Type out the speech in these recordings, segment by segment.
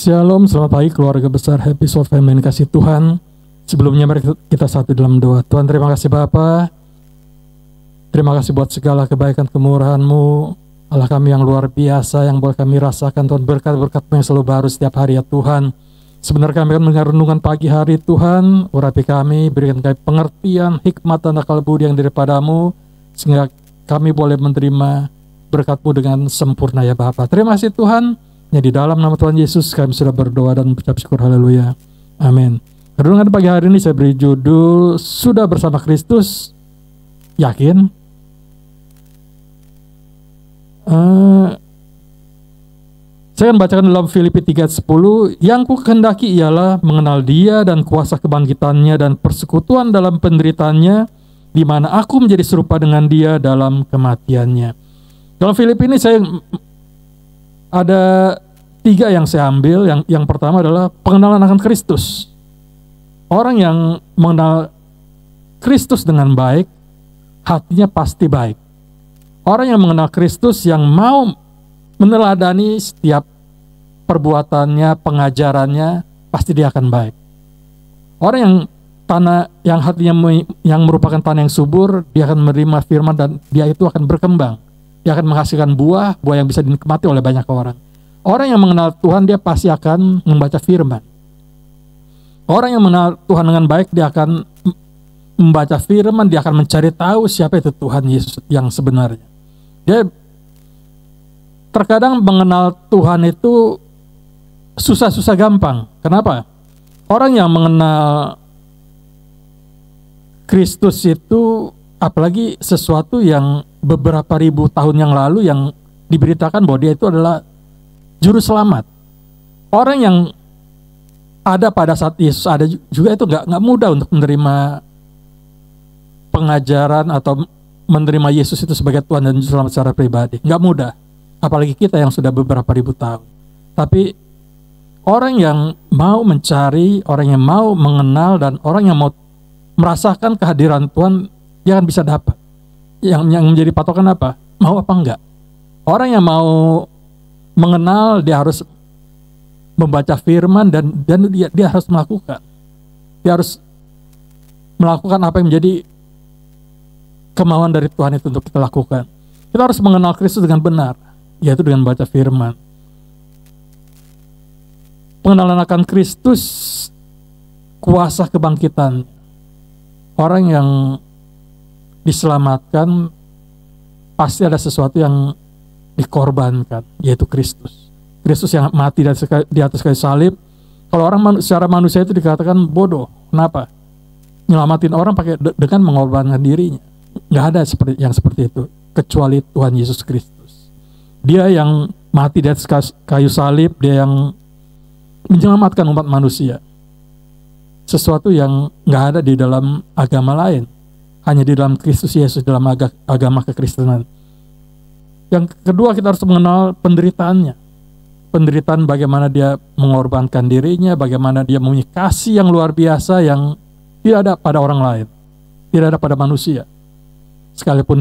Shalom, selamat pagi keluarga besar Happy Soul Family kasih Tuhan. Sebelumnya mari kita satu dalam doa. Tuhan, terima kasih Bapa. Terima kasih buat segala kebaikan kemurahan-Mu. Allah kami yang luar biasa, yang boleh kami rasakan Tuhan, berkat-berkat-Mu yang selalu baru setiap hari ya Tuhan. Sebenarnya kami akan mendengar renungan pagi hari Tuhan. Urapi kami, berikan kami pengertian, hikmat dan akal budi yang daripada-Mu, sehingga kami boleh menerima berkat-Mu dengan sempurna ya Bapa. Terima kasih Tuhan. Ya, di dalam nama Tuhan Yesus kami sudah berdoa dan mengucap syukur, haleluya, amin. Renungan pagi hari ini saya beri judul Sudah Bersama Kristus, Yakin? Saya akan bacakan dalam Filipi 3:10. Yang ku kehendaki ialah mengenal Dia dan kuasa kebangkitannya dan persekutuan dalam penderitaannya, di mana aku menjadi serupa dengan Dia dalam kematiannya. Dalam Filipi ini saya ada 3 yang saya ambil. Yang pertama adalah pengenalan akan Kristus. Orang yang mengenal Kristus dengan baik, hatinya pasti baik. Orang yang mengenal Kristus, yang mau meneladani setiap perbuatannya, pengajarannya, pasti dia akan baik. Orang yang yang hatinya yang merupakan tanah yang subur, dia akan menerima firman dan dia itu akan berkembang. Dia akan menghasilkan buah yang bisa dinikmati oleh banyak orang. Orang yang mengenal Tuhan, dia pasti akan membaca firman. Orang yang mengenal Tuhan dengan baik, dia akan membaca firman, dia akan mencari tahu siapa itu Tuhan Yesus yang sebenarnya. Dia terkadang mengenal Tuhan itu susah-susah gampang. Kenapa? Orang yang mengenal Kristus itu, apalagi sesuatu yang beberapa ribu tahun yang lalu yang diberitakan bahwa dia itu adalah juru selamat. Orang yang ada pada saat Yesus ada juga itu nggak mudah untuk menerima pengajaran atau menerima Yesus itu sebagai Tuhan dan juru selamat secara pribadi. Nggak mudah. Apalagi kita yang sudah beberapa ribu tahun. Tapi orang yang mau mencari, orang yang mau mengenal, dan orang yang mau merasakan kehadiran Tuhan, dia akan bisa dapat. Yang menjadi patokan apa? Mau apa enggak? Orang yang mau mengenal, dia harus membaca firman dan dia harus melakukan. Dia harus melakukan apa yang menjadi kemauan dari Tuhan itu untuk kita lakukan. Kita harus mengenal Kristus dengan benar, yaitu dengan membaca firman. Pengenalan akan Kristus, kuasa kebangkitan. Orang yang diselamatkan pasti ada sesuatu yang dikorbankan, yaitu Kristus. Kristus yang mati di atas kayu salib. Kalau orang secara manusia itu dikatakan bodoh. Kenapa? Nyelamatin orang dengan mengorbankan dirinya. Nggak ada yang seperti itu kecuali Tuhan Yesus Kristus. Dia yang mati di atas kayu salib, dia yang menyelamatkan umat manusia. Sesuatu yang nggak ada di dalam agama lain. Hanya di dalam Kristus Yesus, dalam agama kekristenan. Yang kedua, kita harus mengenal penderitaannya. Penderitaan bagaimana dia mengorbankan dirinya, bagaimana dia mempunyai kasih yang luar biasa yang tidak ada pada orang lain, tidak ada pada manusia. Sekalipun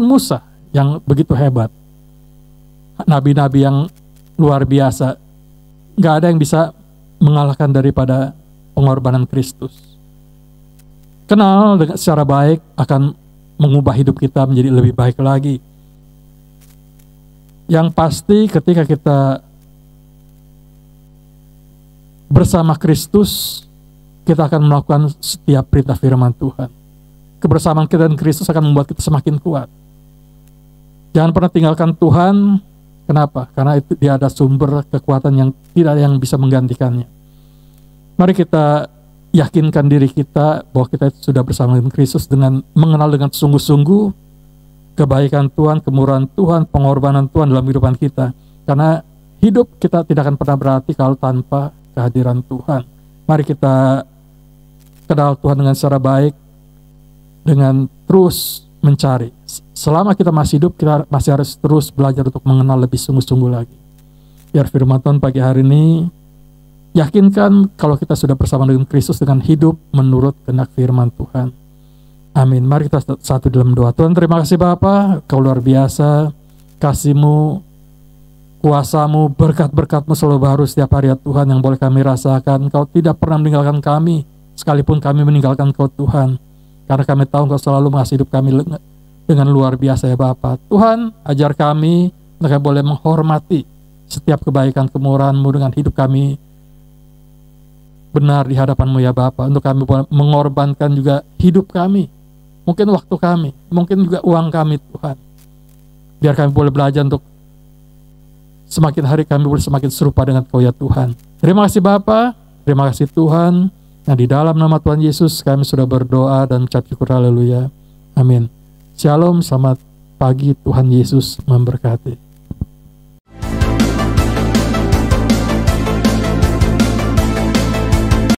Musa yang begitu hebat, nabi-nabi yang luar biasa, nggak ada yang bisa mengalahkan daripada pengorbanan Kristus. Kenal secara baik akan mengubah hidup kita menjadi lebih baik lagi. Yang pasti ketika kita bersama Kristus, kita akan melakukan setiap perintah firman Tuhan. Kebersamaan kita dengan Kristus akan membuat kita semakin kuat. Jangan pernah tinggalkan Tuhan. Kenapa? Karena itu dia ada sumber kekuatan yang tidak ada yang bisa menggantikannya. Mari kita yakinkan diri kita bahwa kita sudah bersama dengan Kristus dengan mengenal dengan sungguh-sungguh kebaikan Tuhan, kemurahan Tuhan, pengorbanan Tuhan dalam kehidupan kita. Karena hidup kita tidak akan pernah berarti kalau tanpa kehadiran Tuhan. Mari kita kenal Tuhan dengan secara baik, dengan terus mencari. Selama kita masih hidup, kita masih harus terus belajar untuk mengenal lebih sungguh-sungguh lagi. Biar firman Tuhan pagi hari ini yakinkan kalau kita sudah bersama dengan Kristus dengan hidup menurut kehendak firman Tuhan. Amin. Mari kita satu dalam doa. Tuhan, terima kasih Bapa, Kau luar biasa, kasih-Mu Kuasa-Mu, berkat-berkat-Mu selalu baru setiap hari ya Tuhan, yang boleh kami rasakan. Engkau tidak pernah meninggalkan kami, sekalipun kami meninggalkan Engkau Tuhan. Karena kami tahu Engkau selalu mengasihi hidup kami dengan luar biasa ya Bapa. Tuhan, ajar kami, mereka boleh menghormati setiap kebaikan kemurahan-Mu dengan hidup kami benar di hadapan-Mu ya Bapa. Untuk kami boleh mengorbankan juga hidup kami, mungkin waktu kami, mungkin juga uang kami Tuhan. Biar kami boleh belajar untuk semakin hari kami boleh semakin serupa dengan Kau ya Tuhan. Terima kasih Bapa, terima kasih Tuhan. Yang di dalam nama Tuhan Yesus kami sudah berdoa dan ucap syukur, haleluya. Amin. Shalom, selamat pagi, Tuhan Yesus memberkati.